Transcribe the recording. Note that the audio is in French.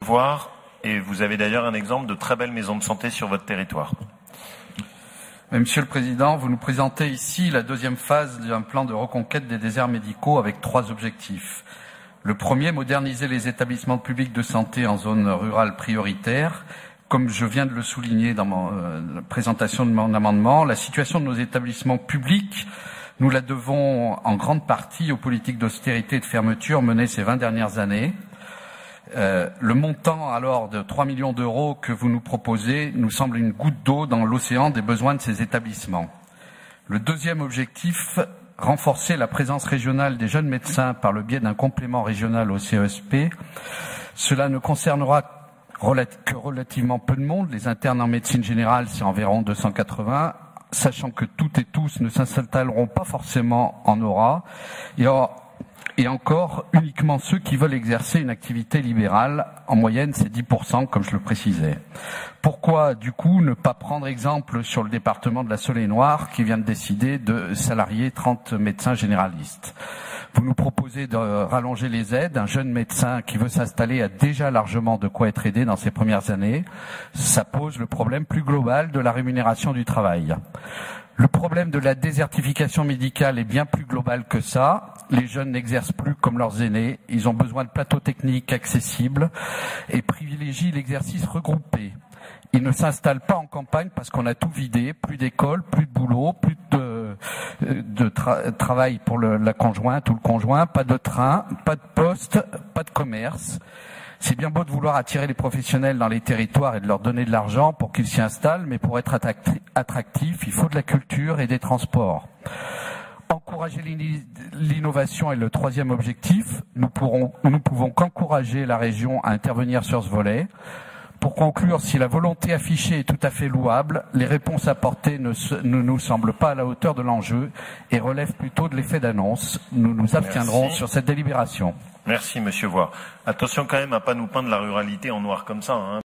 voir, et vous avez d'ailleurs un exemple de très belles maisons de santé sur votre territoire. Monsieur le Président, vous nous présentez ici la deuxième phase d'un plan de reconquête des déserts médicaux avec 3 objectifs. Le premier, moderniser les établissements publics de santé en zone rurale prioritaire. Comme je viens de le souligner dans la présentation de mon amendement, la situation de nos établissements publics, nous la devons en grande partie aux politiques d'austérité et de fermeture menées ces 20 dernières années. Le montant alors de 3 millions d'euros que vous nous proposez nous semble une goutte d'eau dans l'océan des besoins de ces établissements. Le deuxième objectif, renforcer la présence régionale des jeunes médecins par le biais d'un complément régional au CESP. Cela ne concernera que relativement peu de monde. Les internes en médecine générale, c'est environ 280, sachant que toutes et tous ne s'installeront pas forcément en aura. Et encore, uniquement ceux qui veulent exercer une activité libérale. En moyenne, c'est 10%, comme je le précisais. Pourquoi, du coup, ne pas prendre exemple sur le département de la Saône-et-Loire qui vient de décider de salarier 30 médecins généralistes? Vous nous proposez de rallonger les aides. Un jeune médecin qui veut s'installer a déjà largement de quoi être aidé dans ses premières années. Ça pose le problème plus global de la rémunération du travail. Le problème de la désertification médicale est bien plus global que ça. Les jeunes n'exercent plus comme leurs aînés. Ils ont besoin de plateaux techniques accessibles et privilégient l'exercice regroupé. Ils ne s'installent pas en campagne parce qu'on a tout vidé, plus d'école, plus de boulot, plus de travail pour la conjointe ou le conjoint, pas de train, pas de poste, pas de commerce. C'est bien beau de vouloir attirer les professionnels dans les territoires et de leur donner de l'argent pour qu'ils s'y installent, mais pour être attractif, il faut de la culture et des transports. Encourager l'innovation est le troisième objectif. Nous pouvons qu'encourager la région à intervenir sur ce volet. Pour conclure, si la volonté affichée est tout à fait louable, les réponses apportées ne nous semblent pas à la hauteur de l'enjeu et relèvent plutôt de l'effet d'annonce. Nous nous abstiendrons sur cette délibération. Merci, Monsieur Voire. Attention quand même à pas nous peindre la ruralité en noir comme ça, hein.